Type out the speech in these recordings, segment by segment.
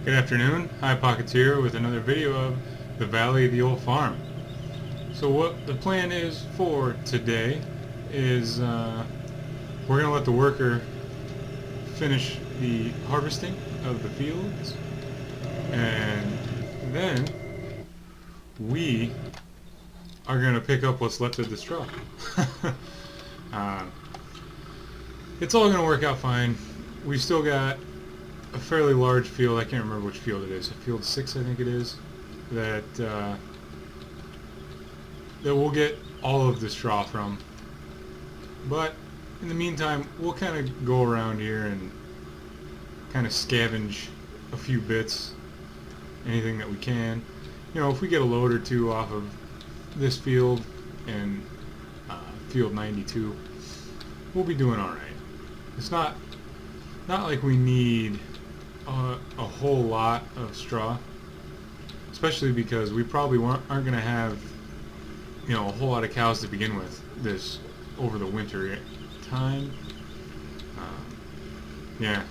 Good afternoon, High Pockets here with another video of the Valley of the Old Farm. So what the plan is for today is we're going to let the worker finish the harvesting of the fields, and then we are going to pick up what's left of the straw. uh, it's all going to work out fine. We've still got a fairly large field. I can't remember which field it is. Field 6, I think it is. That we'll get all of the straw from. But in the meantime, we'll kind of go around here and kind of scavenge a few bits, anything that we can. You know, if we get a load or two off of this field and field 92, we'll be doing all right. It's not like we need a whole lot of straw, especially because we probably aren't going to have, you know, a whole lot of cows to begin with this over the winter time. Yeah.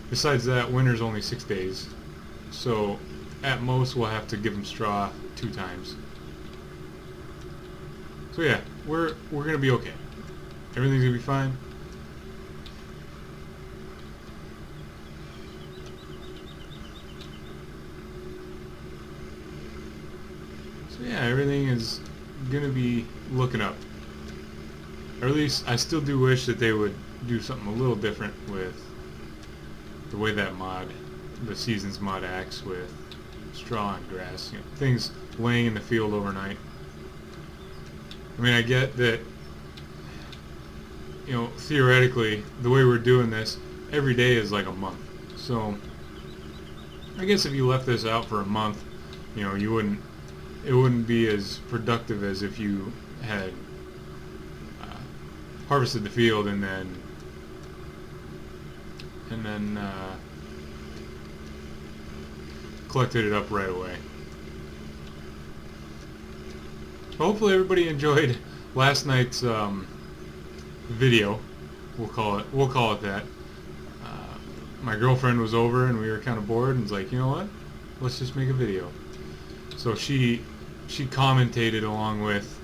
Besides that, winter's only 6 days, so at most we'll have to give them straw 2 times. So yeah, we're gonna be okay. Everything's gonna be fine. So yeah, everything is gonna be looking up. Or at least I still do wish that they would do something a little different with the way that the Seasons mod acts with straw and grass. You know, things laying in the field overnight. I mean, I get that, you know, theoretically, the way we're doing this, every day is like a month. So I guess if you left this out for a month, you know, it wouldn't be as productive as if you had harvested the field and then collected it up right away. Hopefully everybody enjoyed last night's video. We'll call it that. My girlfriend was over and we were kind of bored and was like, you know what? Let's just make a video. So she commentated along with,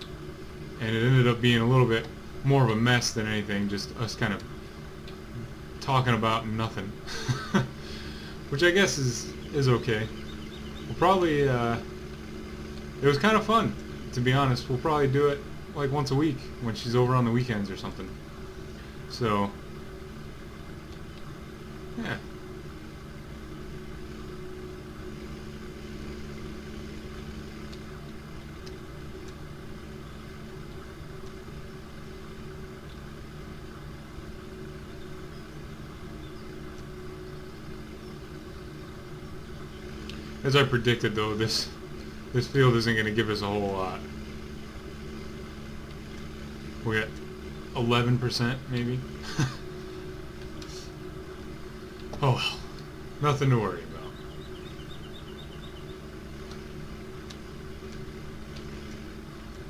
and it ended up being a little bit more of a mess than anything, just us kind of talking about nothing. Which I guess is okay. We'll probably it was kind of fun, to be honest. We'll probably do it like once a week when she's over on the weekends or something. So yeah. As I predicted, though, this field isn't going to give us a whole lot. We're at 11%, maybe. Oh well, nothing to worry about.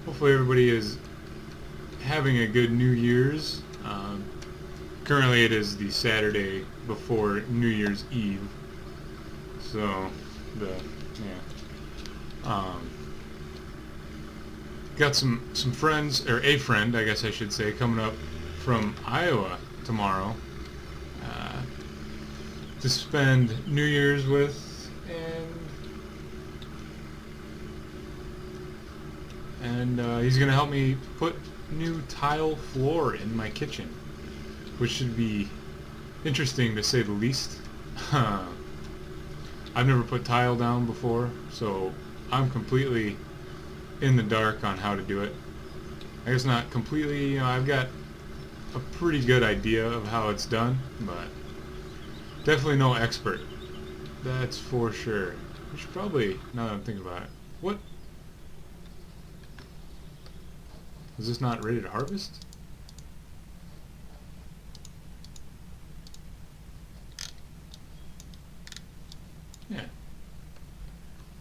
Hopefully everybody is having a good New Year's. Currently it is the Saturday before New Year's Eve. So got some friends, or a friend I guess I should say, coming up from Iowa tomorrow to spend New Year's with, and he's gonna help me put new tile floor in my kitchen, which should be interesting to say the least. I've never put tile down before, so I'm completely in the dark on how to do it. I guess not completely, you know, I've got a pretty good idea of how it's done, but definitely no expert. That's for sure. We should probably, now that I'm thinking about it, what? Is this not ready to harvest? Yeah.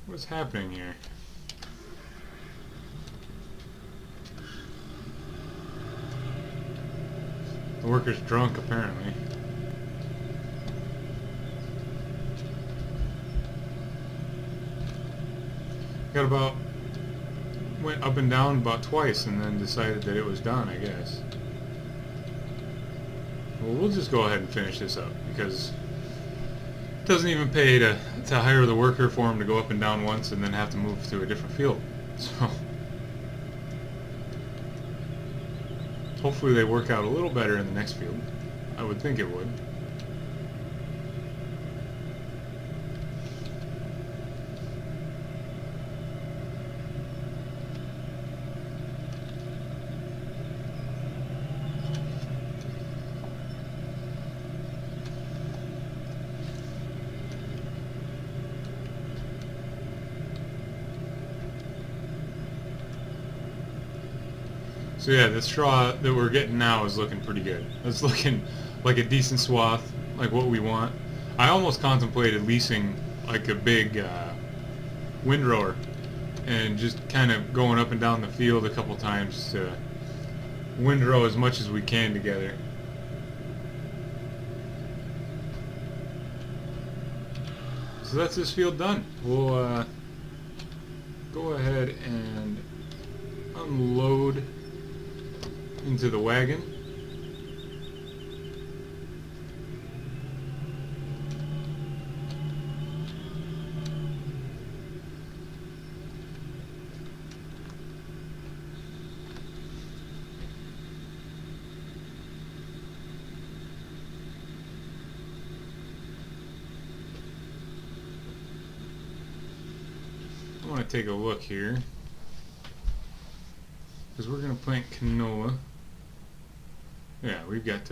What's happening here? The worker's drunk, apparently. got about, went up and down about twice and then decided that it was done, I guess. Well, we'll just go ahead and finish this up because it doesn't even pay to hire the worker for him to go up and down once and then have to move to a different field. So hopefully they work out a little better in the next field. I would think it would. So yeah, the straw that we're getting now is looking pretty good. It's looking like a decent swath, like what we want. I almost contemplated leasing like a big windrower and just kind of going up and down the field a couple times to windrow as much as we can together. So that's this field done. We'll go ahead and unload into the wagon. I want to take a look here because we're going to plant canola. Yeah, we got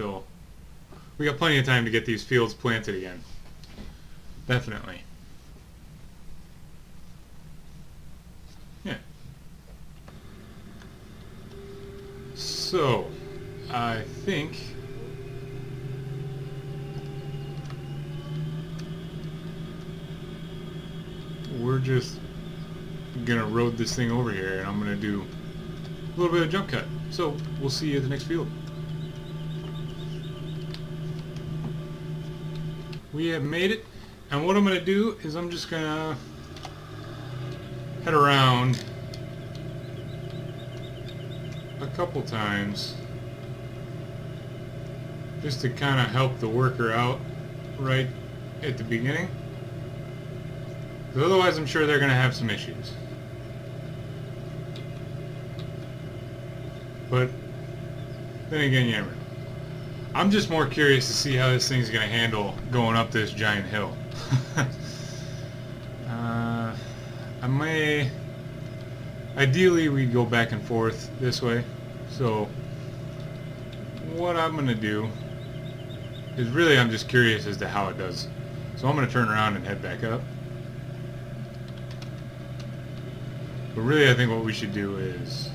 plenty of time to get these fields planted again. Definitely. Yeah. So, I think we're just gonna road this thing over here and I'm gonna do a little bit of jump cut. So, we'll see you at the next field. We have made it, and what I'm going to do is I'm just going to head around a couple times just to kind of help the worker out right at the beginning, because otherwise I'm sure they're going to have some issues. But then again, you never know. I'm just more curious to see how this thing's going to handle going up this giant hill. I may... Ideally, we'd go back and forth this way. So, what I'm going to do is really I'm just curious as to how it does. So I'm going to turn around and head back up. But really, I think what we should do is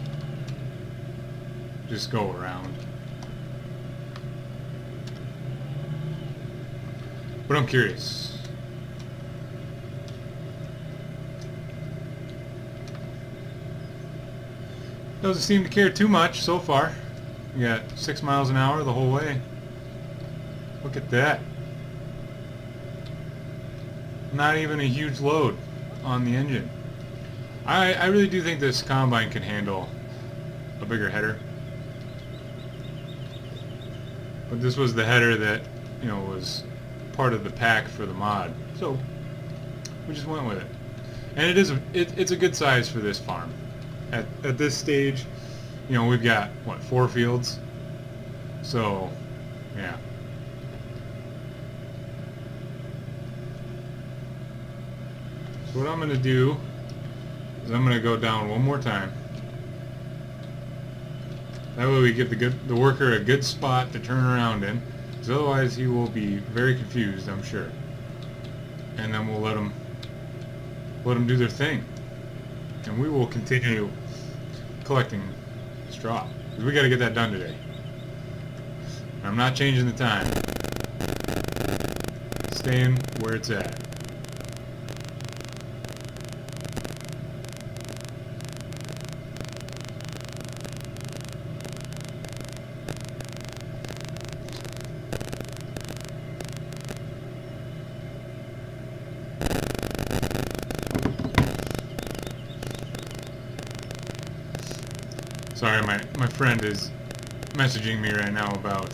just go around. But I'm curious. Doesn't seem to care too much so far. We got 6 miles an hour the whole way. Look at that. Not even a huge load on the engine. I really do think this combine can handle a bigger header. But this was the header that, you know, was part of the pack for the mod, so we just went with it. And it's a good size for this farm. At this stage, you know, we've got what, 4 fields, so yeah. So what I'm going to do is I'm going to go down one more time. That way we give the worker a good spot to turn around in. Because otherwise he will be very confused, I'm sure. And then we'll let them do their thing. And we will continue collecting straw. Because we got to get that done today. I'm not changing the time. Staying where it's at. Sorry, my friend is messaging me right now about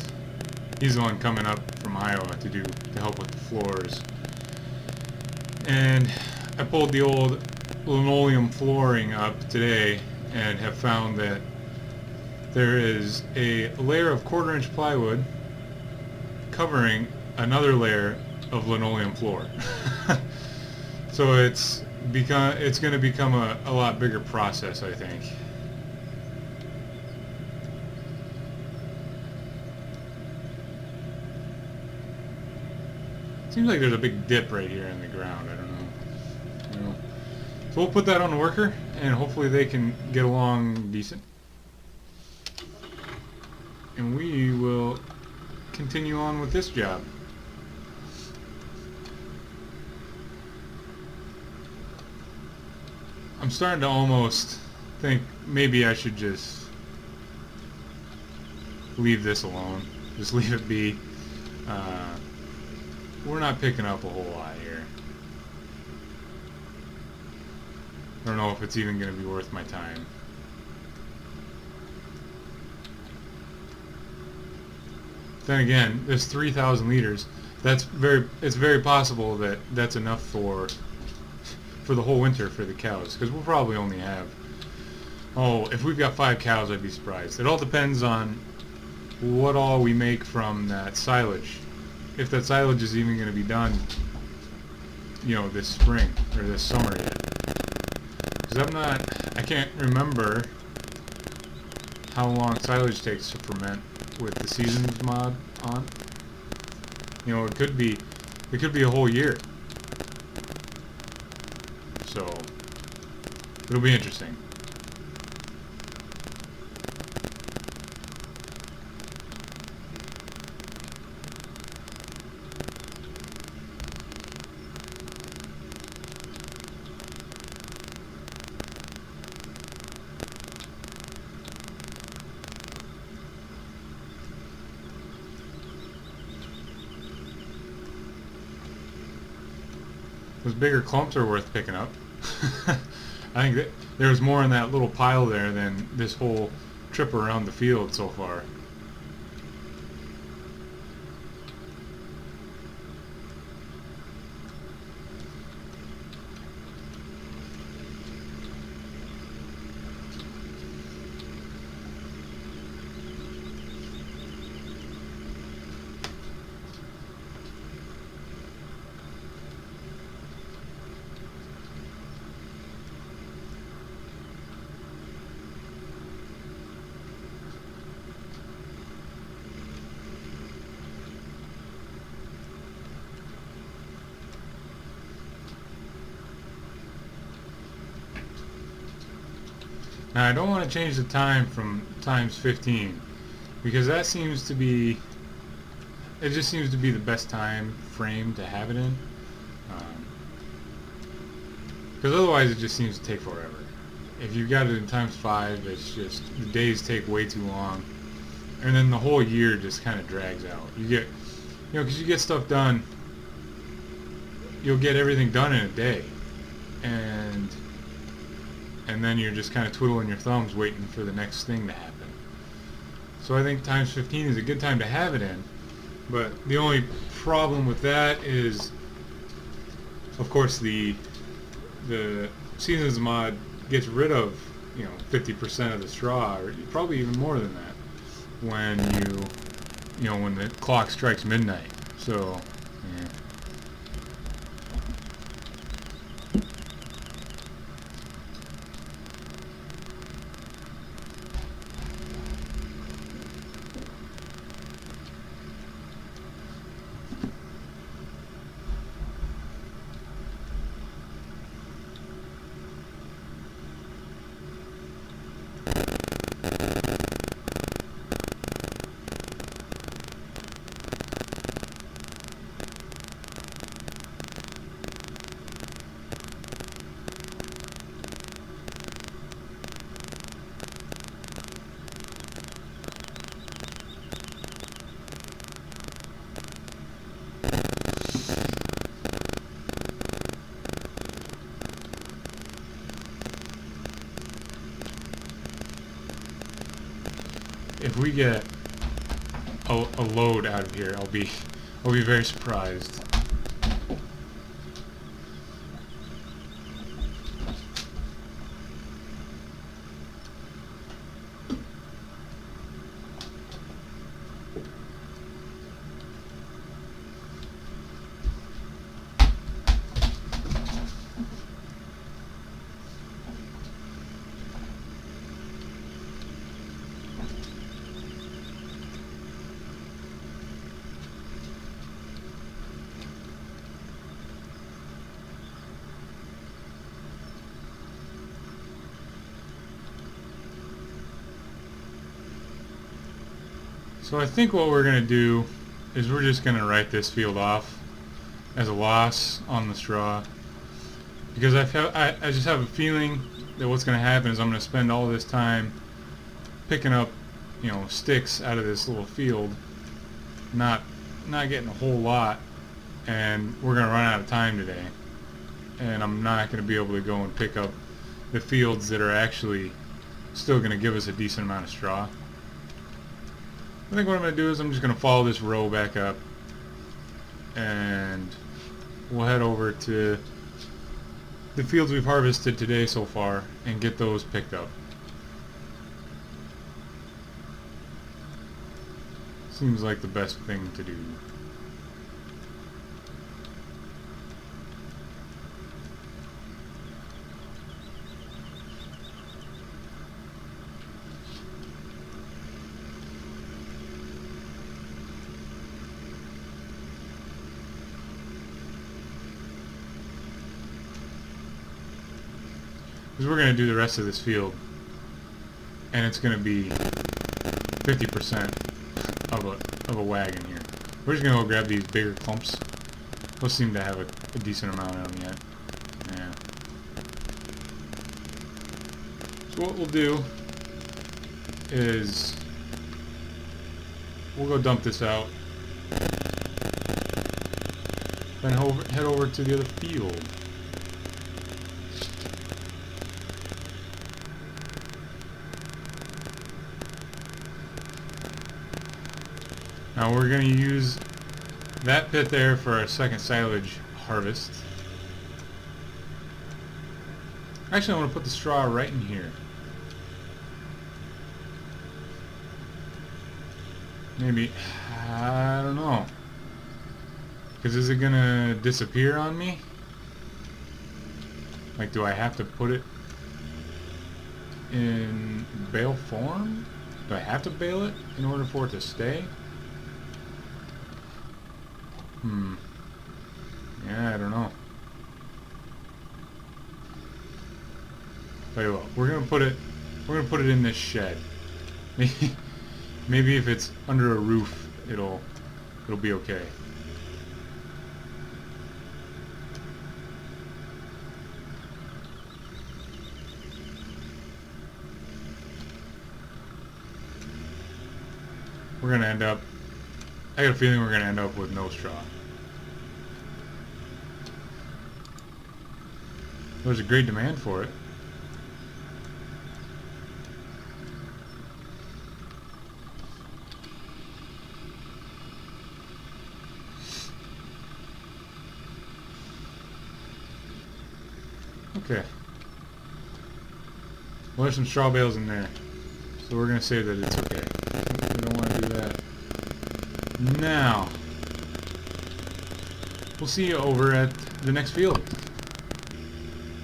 he's the one coming up from Iowa to help with the floors. And I pulled the old linoleum flooring up today and have found that there is a layer of 1/4-inch plywood covering another layer of linoleum floor. So it's going to become a lot bigger process, I think. Seems like there's a big dip right here in the ground. I don't know. So we'll put that on the worker, and hopefully they can get along decent. And we will continue on with this job. I'm starting to almost think maybe I should just leave this alone. Just leave it be. We're not picking up a whole lot here. I don't know if it's even going to be worth my time. Then again, there's 3,000 liters. It's very possible that that's enough for the whole winter for the cows, because we'll probably only have, if we've got 5 cows, I'd be surprised. It all depends on what all we make from that silage. If that silage is even going to be done, this spring or this summer yet. Because I can't remember how long silage takes to ferment with the seasons mod on. It could be a whole year. So it'll be interesting. Those bigger clumps are worth picking up. I think that there's more in that little pile there than this whole trip around the field so far. Now I don't want to change the time from times 15 because that seems to be, it just seems to be the best time frame to have it in. Because otherwise it just seems to take forever. If you've got it in times 5, it's just, the days take way too long. And then the whole year just kind of drags out. You get, because you get stuff done, you'll get everything done in a day. And then you're just kind of twiddling your thumbs waiting for the next thing to happen. So I think times 15 is a good time to have it in. But the only problem with that is, of course, the Seasons mod gets rid of 50% of the straw, or probably even more than that, when the clock strikes midnight. So yeah. if we get a load out of here, I'll be very surprised. So I think what we're going to do is we're just going to write this field off as a loss on the straw, because I just have a feeling that what's going to happen is I'm going to spend all this time picking up, you know, sticks out of this little field, not getting a whole lot, and we're going to run out of time today, and I'm not going to be able to go and pick up the fields that are actually still going to give us a decent amount of straw. I think what I'm going to do is I'm just going to follow this row back up, and we'll head over to the fields we've harvested today so far and get those picked up. Seems like the best thing to do. Because we're going to do the rest of this field, and it's going to be 50% of a wagon here. We're just going to go grab these bigger clumps. Those seem to have a decent amount of them yet. Yeah. So what we'll do is we'll go dump this out, then head over to the other field. Now we're going to use that pit there for our second silage harvest. Actually, I want to put the straw right in here. Maybe, I don't know. Because is it going to disappear on me? Like, do I have to put it in bale form? Do I have to bale it in order for it to stay? Yeah, I don't know. Tell you what, we're gonna put it in this shed. Maybe if it's under a roof, it'll be okay. We're gonna end up, I got a feeling we're gonna end up with no straw. There's a great demand for it. Okay. Well, there's some straw bales in there, so we're gonna say that it's okay. We don't want to do that. Now, we'll see you over at the next field.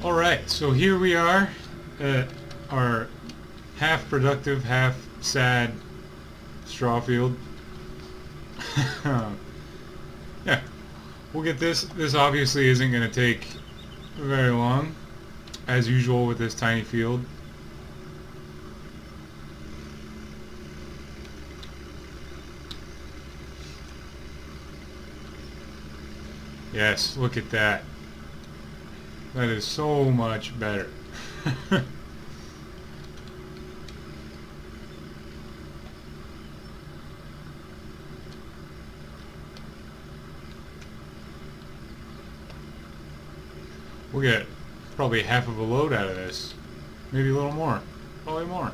Alright, so here we are at our half productive, half sad straw field. Yeah, we'll get this. This obviously isn't going to take very long, as usual with this tiny field. Yes, look at that. That is so much better. We'll get probably half of a load out of this. Maybe a little more. Probably more.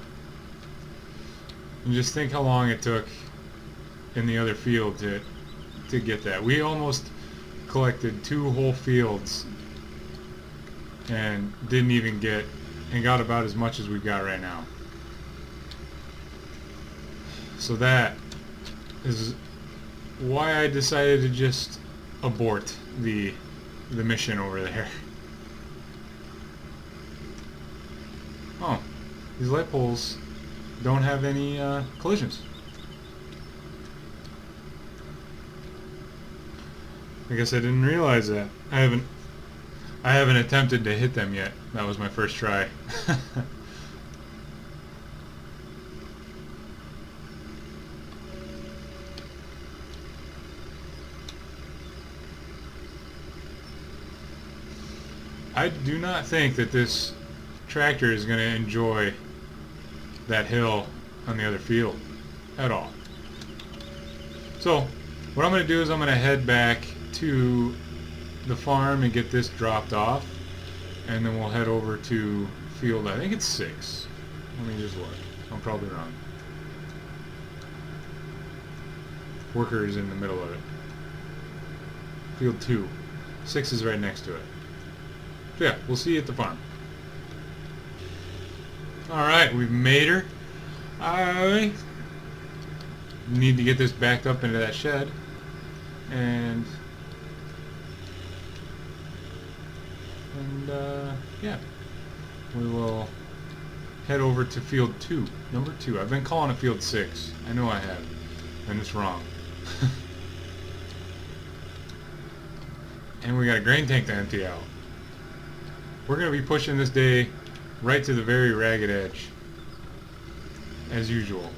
And just think how long it took in the other field to get that. We almost collected 2 whole fields and didn't even get, and got about as much as we got right now. So that is why I decided to just abort the mission over there. Oh, these light poles don't have any collisions. I guess I didn't realize that. I haven't attempted to hit them yet. That was my first try. I do not think that this tractor is going to enjoy that hill on the other field at all. So what I'm going to do is I'm going to head back to the farm and get this dropped off, and then we'll head over to field, I think it's 6. Let me just look. I'm probably wrong. Worker is in the middle of it. Field 2. 6 is right next to it. So yeah, we'll see you at the farm. Alright, we've made her. I need to get this backed up into that shed. And yeah, we will head over to field 2, number 2. I've been calling it field 6. I know I have, and it's wrong. And we got a grain tank to empty out. We're going to be pushing this day right to the very ragged edge, as usual.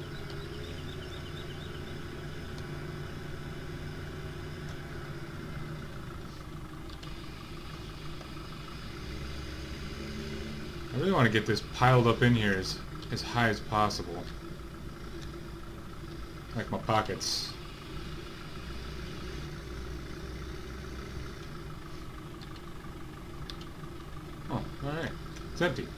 I really want to get this piled up in here as high as possible. Like my pockets. Oh, alright. It's empty.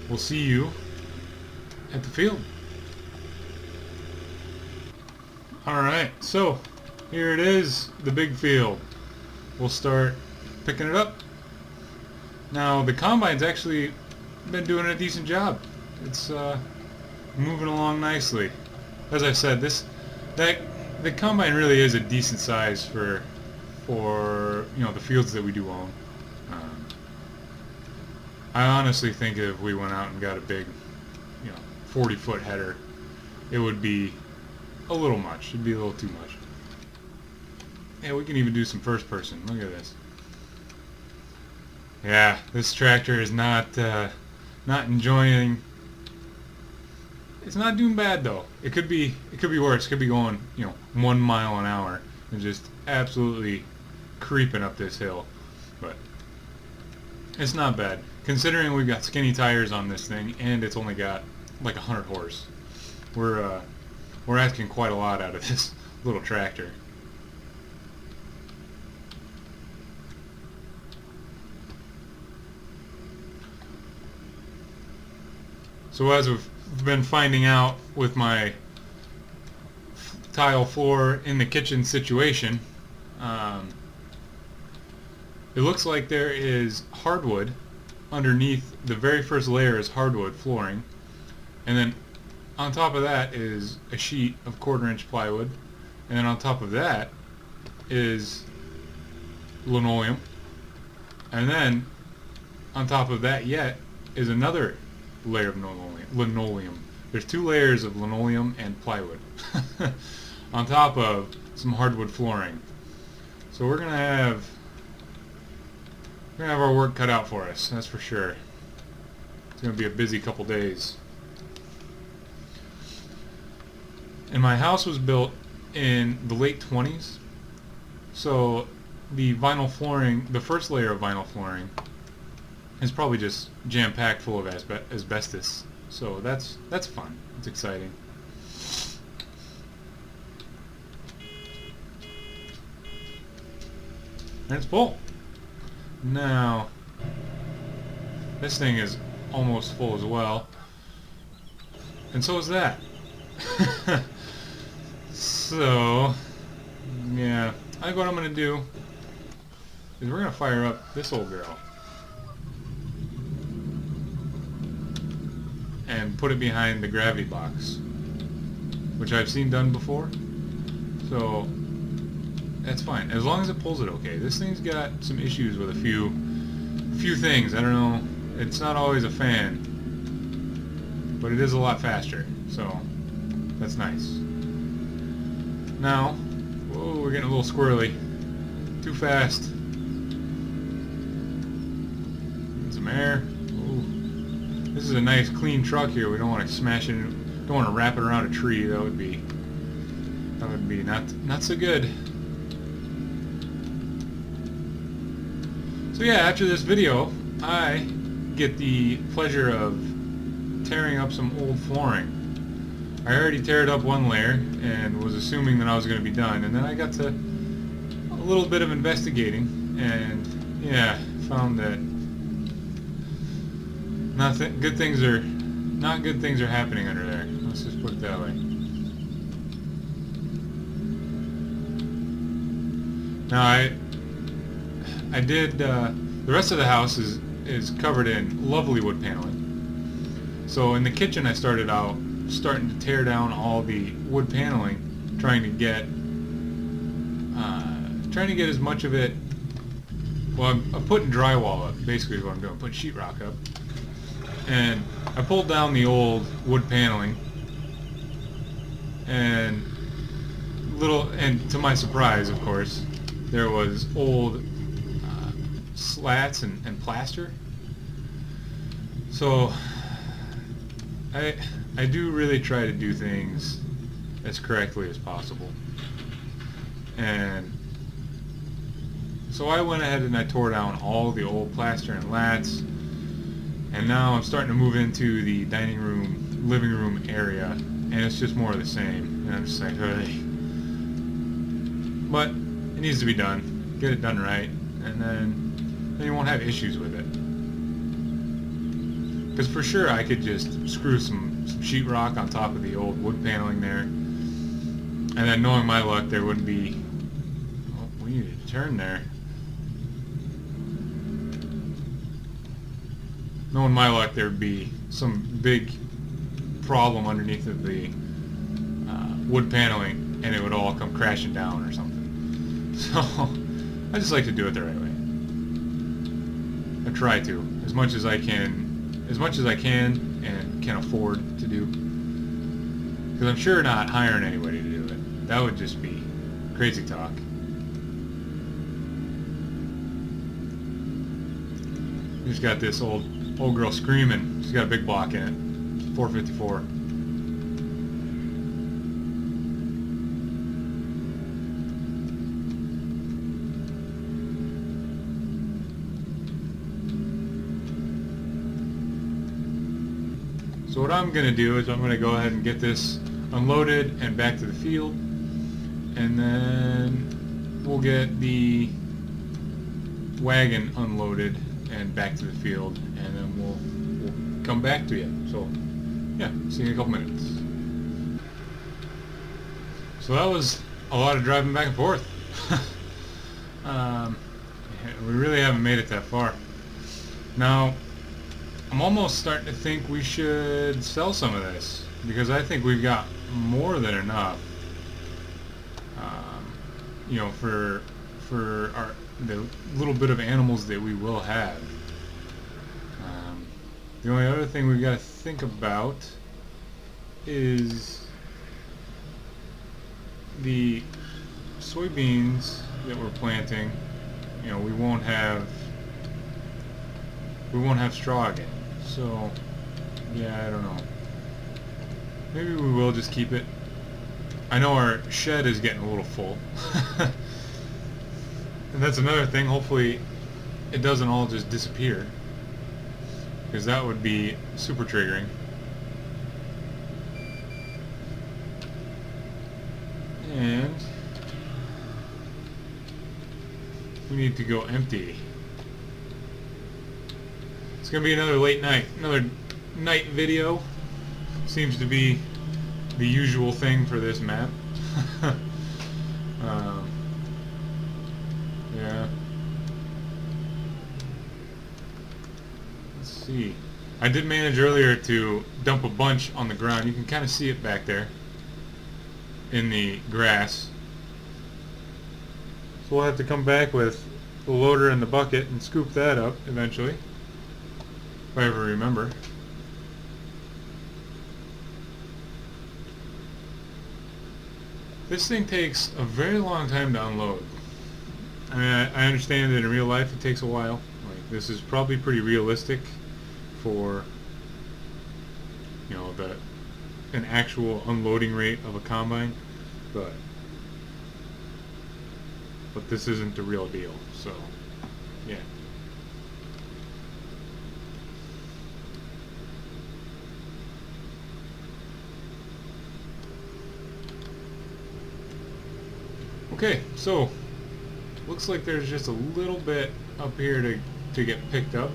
We'll see you at the field. Alright, so here it is, the big field. We'll start picking it up. Now the combine's actually been doing a decent job. It's moving along nicely. As I said, the combine really is a decent size for the fields that we do own. I honestly think if we went out and got a big 40-foot header, it would be a little much. It'd be a little too much. Yeah, we can even do some first person. Look at this. Yeah, this tractor is not enjoying. It's not doing bad though. It could be worse. It could be going 1 mile an hour and just absolutely creeping up this hill. But it's not bad considering we've got skinny tires on this thing and it's only got like 100 horse. We're asking quite a lot out of this little tractor. So as we've been finding out with my tile floor in the kitchen situation, it looks like there is hardwood underneath. The very first layer is hardwood flooring, and then on top of that is a sheet of 1/4-inch plywood, and then on top of that is linoleum, and then on top of that yet is another layer of linoleum. There's 2 layers of linoleum and plywood on top of some hardwood flooring. So we're gonna have our work cut out for us, that's for sure. It's gonna be a busy couple days. And my house was built in the late 20s, so the vinyl flooring, the first layer of vinyl flooring, is probably just jam-packed full of asbestos. So that's fun. It's exciting. And it's full. Now, This thing is almost full as well. And so is that. So, yeah. I think what I'm going to do is we're going to fire up this old girl. And put it behind the gravity box, which I've seen done before. So, that's fine. As long as it pulls it okay. This thing's got some issues with a few things. I don't know. It's not always a fan. But it is a lot faster. So, that's nice. Now, whoa, we're getting a little squirrely. Too fast. Need some air. Ooh. This is a nice clean truck here. We don't want to smash it. Don't want to wrap it around a tree. That would be not so good. So yeah, after this video, I get the pleasure of tearing up some old flooring. I already teared up one layer and was assuming that I was going to be done, and then I got to a little bit of investigating, and yeah, found that not good things are happening under there. Let's just put it that way. Now I did the rest of the house is covered in lovely wood paneling. So in the kitchen I started out starting to tear down all the wood paneling, trying to get as much of it. Well, I'm putting drywall up. Basically, is what I'm doing. Putting sheetrock up, and I pulled down the old wood paneling, and to my surprise, of course, there was old slats and plaster. So I do really try to do things as correctly as possible. And so I went ahead and I tore down all the old plaster and lats, and now I'm starting to move into the dining room, living room area, and it's just more of the same. And I'm just like, hey. But it needs to be done. Get it done right, and then you won't have issues with it. Because for sure I could just screw some sheetrock on top of the old wood paneling there, and then knowing my luck, there wouldn't be. Oh, we needed to turn there. Knowing my luck, there would be some big problem underneath of the wood paneling, and it would all come crashing down or something. So I just like to do it the right way. I try to, as much as I can and can afford to do. Because I'm sure not hiring anybody to do it. That would just be crazy talk. Just got this old girl screaming. She's got a big block in it. 454. So what I'm going to do is I'm going to go ahead and get this unloaded and back to the field, and then we'll get the wagon unloaded and back to the field, and then we'll come back to you. So yeah, see you in a couple minutes. So that was a lot of driving back and forth. We really haven't made it that far. Now I'm almost starting to think we should sell some of this, because I think we've got more than enough, you know, for the little bit of animals that we will have. The only other thing we've got to think about is the soybeans that we're planting. You know, we won't have straw again. So, yeah, I don't know. Maybe we will just keep it. I know our shed is getting a little full. And that's another thing. Hopefully it doesn't all just disappear, because that would be super triggering. And we need to go empty. It's gonna be another late night, another night video. Seems to be the usual thing for this map. Yeah. Let's see. I did manage earlier to dump a bunch on the ground. You can kind of see it back there in the grass. So we'll have to come back with the loader and the bucket and scoop that up eventually, if I ever remember. This thing takes a very long time to unload. I mean, I understand that in real life it takes a while. Like, this is probably pretty realistic for, you know, an actual unloading rate of a combine, but this isn't the real deal. So, yeah. Okay, so looks like there's just a little bit up here to get picked up.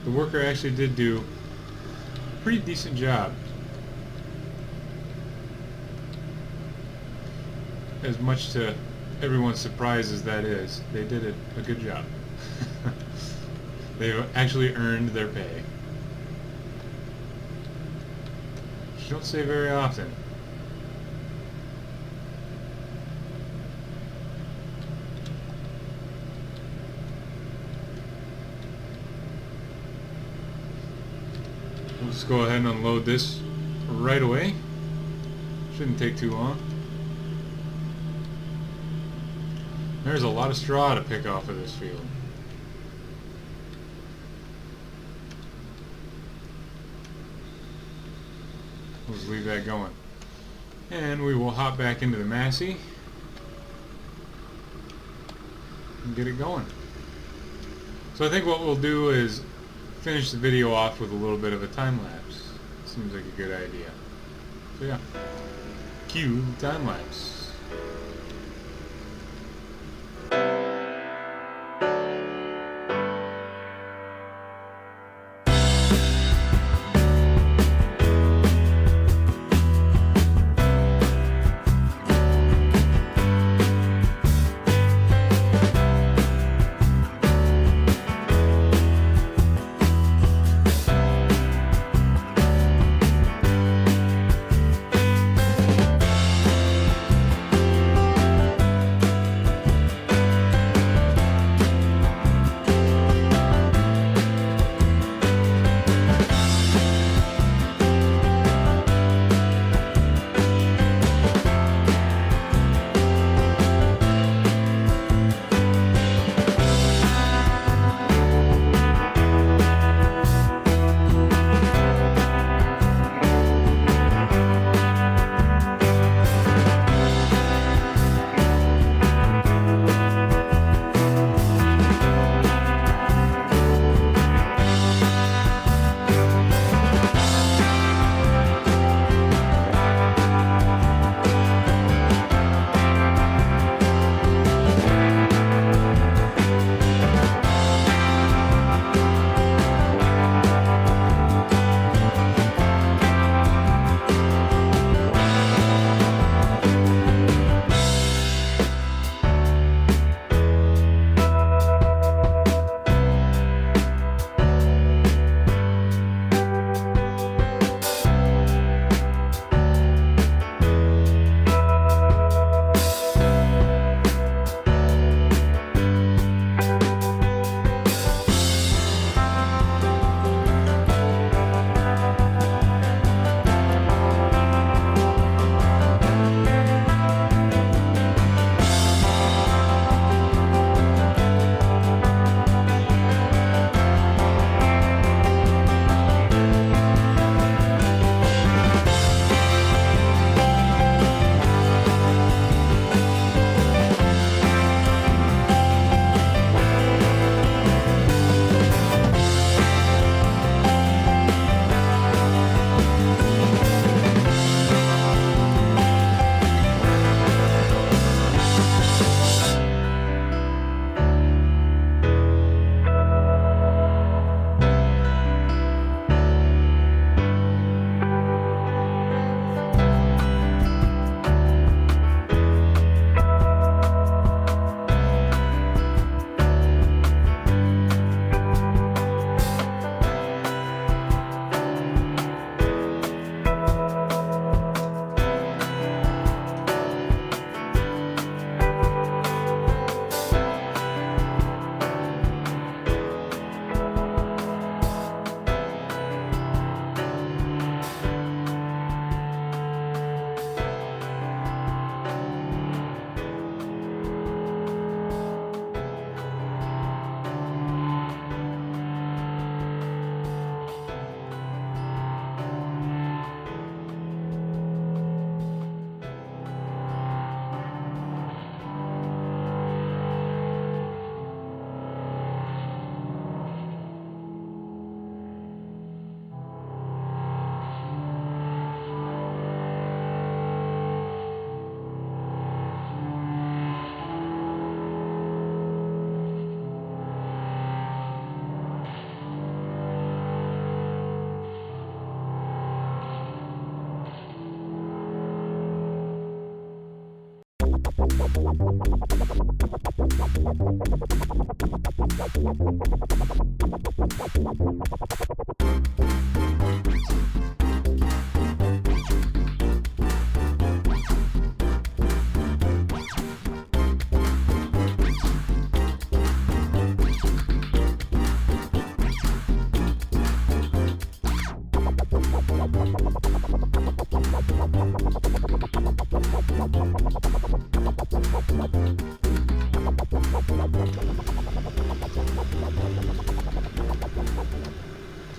The worker actually did do a pretty decent job. As much to everyone's surprise as that is, they did a good job. They've actually earned their pay. Which you don't say very often. We'll just go ahead and unload this right away. Shouldn't take too long. There's a lot of straw to pick off of this field. We'll just leave that going. And we will hop back into the Massey and get it going. So I think what we'll do is finish the video off with a little bit of a time lapse. Seems like a good idea. So yeah, cue time lapse.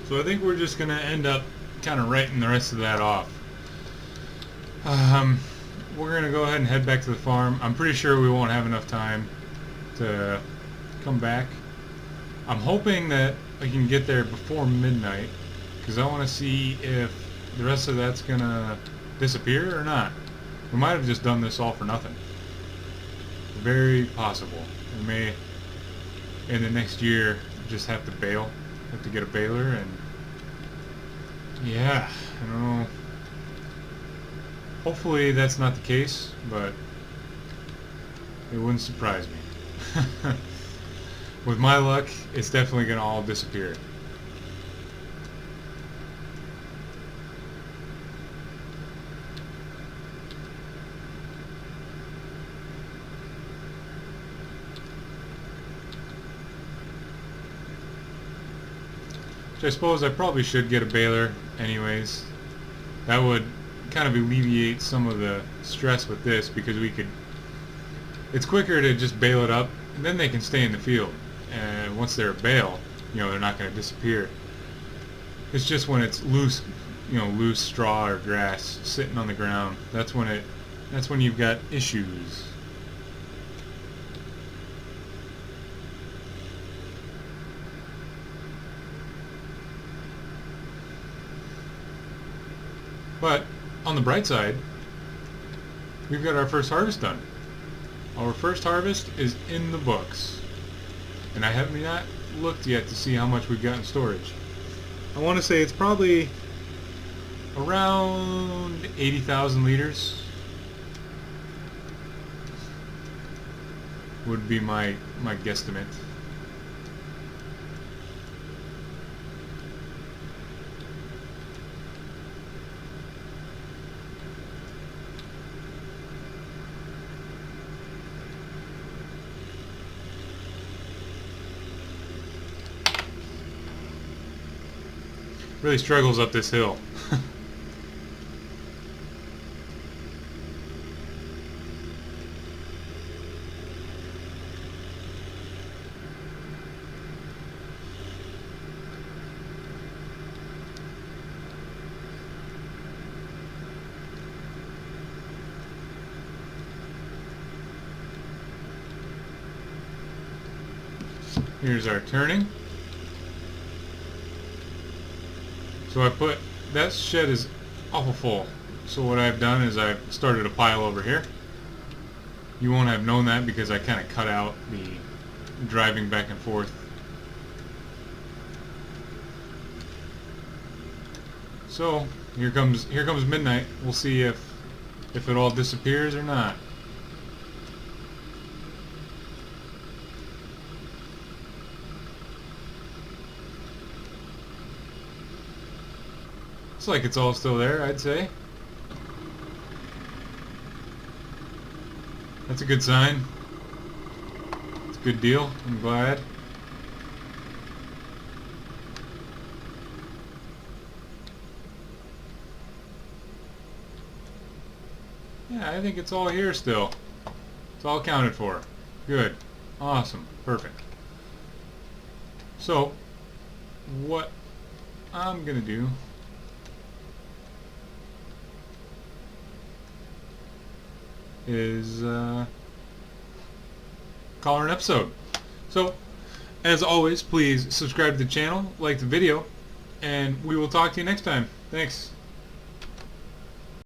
So I think we're just going to end up kind of writing the rest of that off. We're going to go ahead and head back to the farm. I'm pretty sure we won't have enough time to come back. I'm hoping that I can get there before midnight, because I want to see if the rest of that's going to disappear or not. We might have just done this all for nothing. Very possible. We may, in the next year, just have to bail. Have to get a baler, and yeah, I don't know. Hopefully that's not the case, but it wouldn't surprise me. With my luck, it's definitely gonna all disappear. I suppose I probably should get a baler anyways. That would kind of alleviate some of the stress with this, because it's quicker to just bale it up, and then they can stay in the field. And once they're a bale, they're not going to disappear. It's just when it's loose, loose straw or grass sitting on the ground, that's when you've got issues. But on the bright side, we've got our first harvest done. Our first harvest is in the books, and I have not looked yet to see how much we've got in storage. I want to say it's probably around 80,000 liters would be my guesstimate. Really struggles up this hill. Here's our turning. So that shed is awful full. So what I've done is I've started a pile over here. You won't have known that because I kind of cut out the driving back and forth. So here comes midnight. We'll see if it all disappears or not. Looks like it's all still there, I'd say. That's a good sign. It's a good deal. I'm glad. Yeah, I think it's all here still. It's all accounted for. Good. Awesome. Perfect. So, what I'm going to do is call her an episode. So, as always, please subscribe to the channel, like the video, and we will talk to you next time. Thanks.